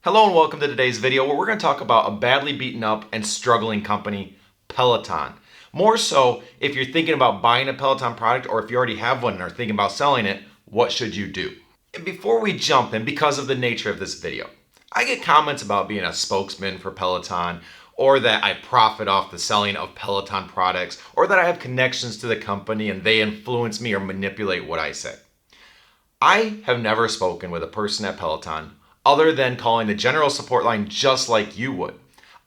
Hello and welcome to today's video where we're going to talk about a badly beaten up and struggling company, Peloton. More so, if you're thinking about buying a Peloton product or if you already have one and are thinking about selling it, what should you do? And before we jump in, because of the nature of this video, I get comments about being a spokesman for Peloton or that I profit off the selling of Peloton products or that I have connections to the company and they influence me or manipulate what I say. I have never spoken with a person at Peloton other than calling the general support line just like you would.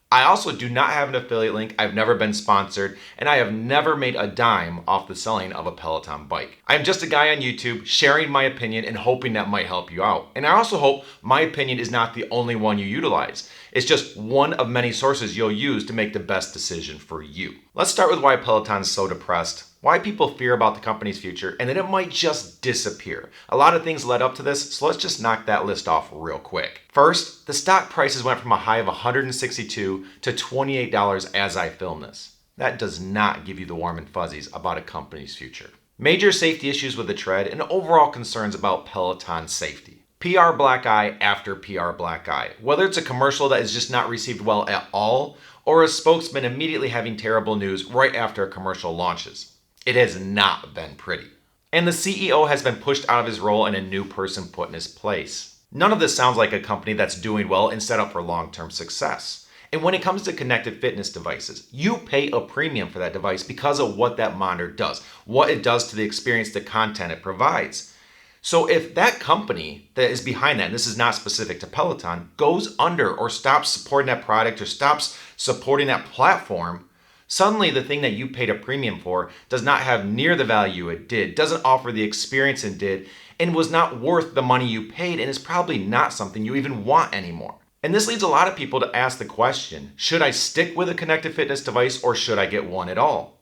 I also do not have an affiliate link, I've never been sponsored, and I have never made a dime off the selling of a Peloton bike. I am just a guy on YouTube sharing my opinion and hoping that might help you out. And I also hope my opinion is not the only one you utilize. It's just one of many sources you'll use to make the best decision for you. Let's start with why Peloton is so depressed, why people fear about the company's future, and that it might just disappear. A lot of things led up to this, so let's just knock that list off real quick. First, the stock prices went from a high of $162 to $28 as I film this. That does not give you the warm and fuzzies about a company's future. Major safety issues with the tread and overall concerns about Peloton safety. PR black eye after PR black eye. Whether it's a commercial that is just not received well at all, or a spokesman immediately having terrible news right after a commercial launches. It has not been pretty. And the CEO has been pushed out of his role and a new person put in his place. None of this sounds like a company that's doing well and set up for long-term success. And when it comes to connected fitness devices, you pay a premium for that device because of what that monitor does, what it does to the experience, the content it provides. So if that company that is behind that, and this is not specific to Peloton, goes under or stops supporting that product or stops supporting that platform, suddenly the thing that you paid a premium for does not have near the value it did, doesn't offer the experience it did, and was not worth the money you paid, and is probably not something you even want anymore. And this leads a lot of people to ask the question, should I stick with a connected fitness device or should I get one at all?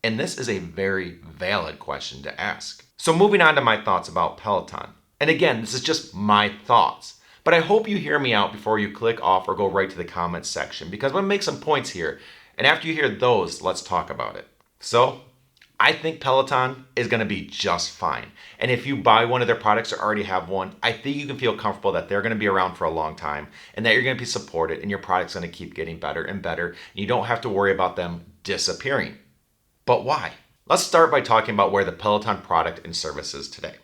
And this is a very valid question to ask. So moving on to my thoughts about Peloton. And again, this is just my thoughts. But I hope you hear me out before you click off or go right to the comments section, because I'm going to make some points here. And after you hear those, let's talk about it. So, I think Peloton is going to be just fine. And if you buy one of their products or already have one, I think you can feel comfortable that they're going to be around for a long time and that you're going to be supported and your product's going to keep getting better and better. And you don't have to worry about them disappearing. But why? Let's start by talking about where the Peloton product and service is today.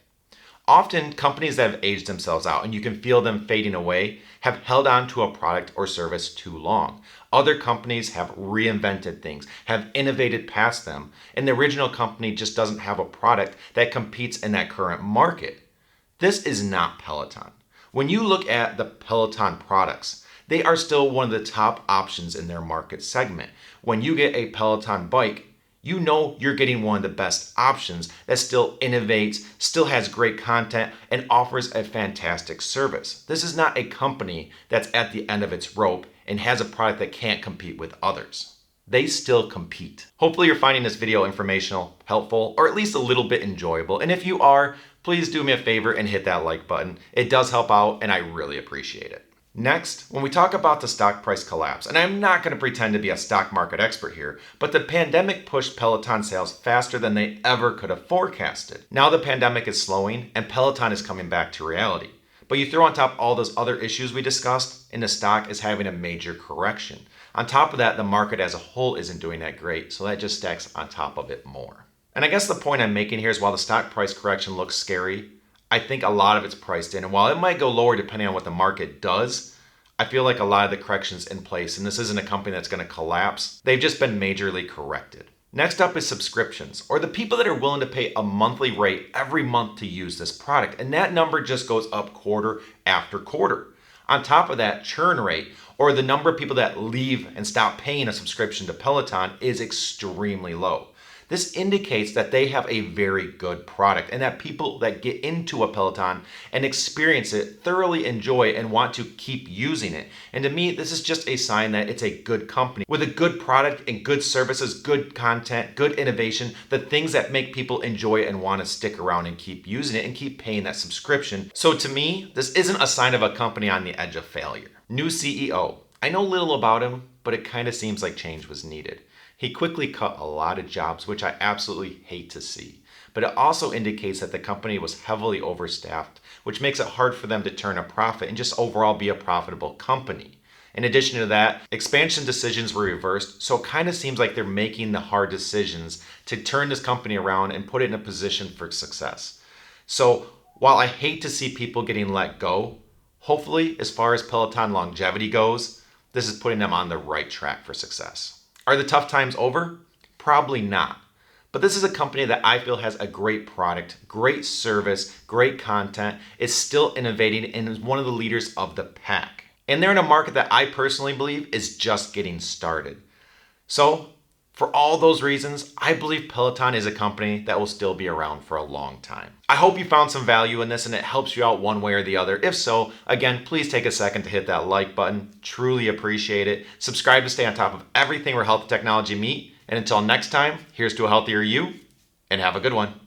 Often, companies that have aged themselves out and you can feel them fading away have held on to a product or service too long. Other companies have reinvented things, have innovated past them, and the original company just doesn't have a product that competes in that current market. This is not Peloton. When you look at the Peloton products, they are still one of the top options in their market segment. When you get a Peloton bike, you know you're getting one of the best options that still innovates, still has great content, and offers a fantastic service. This is not a company that's at the end of its rope and has a product that can't compete with others. They still compete. Hopefully you're finding this video informational, helpful, or at least a little bit enjoyable. And if you are, please do me a favor and hit that like button. It does help out and I really appreciate it. Next, when we talk about the stock price collapse, and I'm not going to pretend to be a stock market expert here, but the pandemic pushed Peloton sales faster than they ever could have forecasted. Now the pandemic is slowing and Peloton is coming back to reality. But you throw on top all those other issues we discussed, and the stock is having a major correction. On top of that, the market as a whole isn't doing that great, so that just stacks on top of it more. And I guess the point I'm making here is while the stock price correction looks scary, I think a lot of it's priced in. And while it might go lower depending on what the market does, I feel like a lot of the corrections in place, and this isn't a company that's going to collapse, they've just been majorly corrected. Next up is subscriptions, or the people that are willing to pay a monthly rate every month to use this product. And that number just goes up quarter after quarter. On top of that, churn rate, or the number of people that leave and stop paying a subscription to Peloton, is extremely low. This indicates that they have a very good product and that people that get into a Peloton and experience it thoroughly enjoy and want to keep using it. And to me, this is just a sign that it's a good company with a good product and good services, good content, good innovation, the things that make people enjoy it and want to stick around and keep using it and keep paying that subscription. So to me, this isn't a sign of a company on the edge of failure. New CEO. I know little about him, but it kind of seems like change was needed. He quickly cut a lot of jobs, which I absolutely hate to see. but it also indicates that the company was heavily overstaffed, which makes it hard for them to turn a profit and just overall be a profitable company. In addition to that, expansion decisions were reversed, so it kind of seems like they're making the hard decisions to turn this company around and put it in a position for success. So while I hate to see people getting let go, hopefully, as far as Peloton longevity goes, this is putting them on the right track for success. Are the tough times over? Probably not. But this is a company that I feel has a great product, great service, great content, is still innovating, and is one of the leaders of the pack. And they're in a market that I personally believe is just getting started. So, for all those reasons, I believe Peloton is a company that will still be around for a long time. I hope you found some value in this and it helps you out one way or the other. If so, again, please take a second to hit that like button. Truly appreciate it. Subscribe to stay on top of everything where health and technology meet. And until next time, here's to a healthier you, and have a good one.